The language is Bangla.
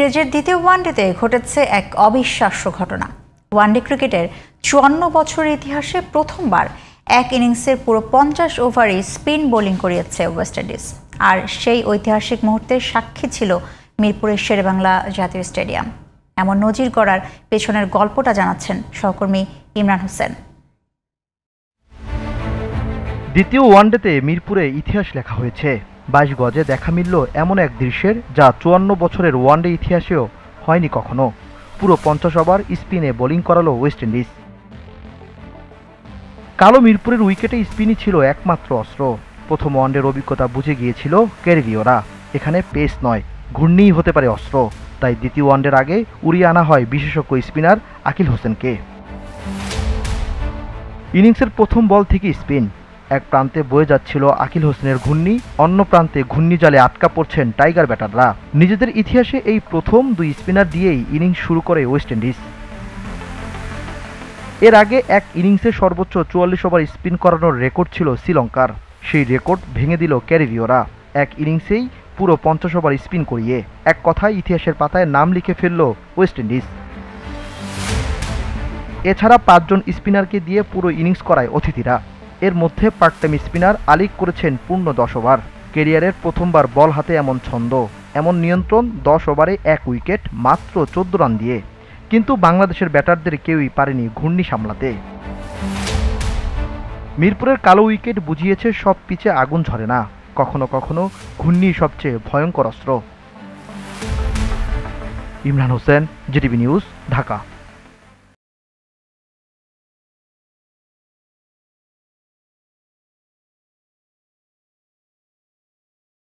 সিরিজের দ্বিতীয় ওয়ানডেতে ঘটেছে এক অবিশ্বাস্য ঘটনা। ওয়ানডে ক্রিকেটের ৫৪ বছরের ইতিহাসে প্রথমবার এক ইনিংসের পুরো ৫০ ওভারই স্পিন বোলিং করিয়েছে ওয়েস্ট ইন্ডিজ। আর সেই ঐতিহাসিক মুহূর্তের সাক্ষী ছিল মিরপুরের শেরেবাংলা জাতীয় স্টেডিয়াম। এমন নজির গড়ার পেছনের গল্পটা জানাচ্ছেন সহকর্মী ইমরান হোসেন। দ্বিতীয় ওয়ানডেতে মিরপুরে ইতিহাস লেখা হয়েছে। ২২ গজে দেখা মিলল এমন এক দৃশ্যের যা ৫৪ বছরের ওয়ানডে ইতিহাসেও হয়নি কখনো। পুরো ৫০ ওভার স্পিনে বোলিং করালো ওয়েস্ট ইন্ডিজ। কালো মিরপুরের উইকেটে স্পিনই ছিল একমাত্র অস্ত্র। প্রথম ওয়ানডের অভিজ্ঞতা বুঝে গিয়েছিল ক্যারিবীয়রা, এখানে পেস নয়, ঘূর্ণিই হতে পারে অস্ত্র। তাই দ্বিতীয় ওয়ানডের আগে উড়িয়ে আনা হয় বিশেষজ্ঞ স্পিনার আকিল হোসেনকে। ইনিংসের প্রথম বল থেকে স্পিন। এক প্রান্তে বয়ে যাচ্ছিল আকিল হোসেনের ঘূর্ণি, অন্য প্রান্তে ঘূর্ণিজালে আটকা পড়ছেন টাইগার ব্যাটাররা। নিজেদের ইতিহাসে এই প্রথম দুই স্পিনার দিয়েই ইনিংস শুরু করে ওয়েস্ট ইন্ডিজ। এর আগে এক ইনিংসে সর্বোচ্চ ৪৪ ওভার স্পিন করানোর রেকর্ড ছিল শ্রীলঙ্কার। সেই রেকর্ড ভেঙে দিল ক্যারিবীয়রা এক ইনিংসেই পুরো ৫০ ওভার স্পিন করিয়ে। এক কথায় ইতিহাসের পাতায় নাম লিখে ফেলল ওয়েস্ট ইন্ডিজ। এছাড়া ৫ জন স্পিনারকে দিয়ে পুরো ইনিংস করায় অতিথিরা। এর মধ্যে পার্ট টাইম স্পিনার আলিক করেছেন পূর্ণ ১০ ওভার। ক্যারিয়ারের প্রথমবার বল হাতে এমন ছন্দ, এমন নিয়ন্ত্রণ, ১০ ওভারে ১ উইকেট, মাত্র ১৪ রান দিয়ে। কিন্তু বাংলাদেশের ব্যাটারদের কেউই পারেনি ঘূর্ণি সামলাতে। মিরপুরের কালো উইকেট বুঝিয়েছে সব পিচে আগুন ঝরে না, কখনো কখনো ঘূর্ণি সবচেয়ে ভয়ঙ্কর অস্ত্র। Imran Hossain, GTV news, Dhaka.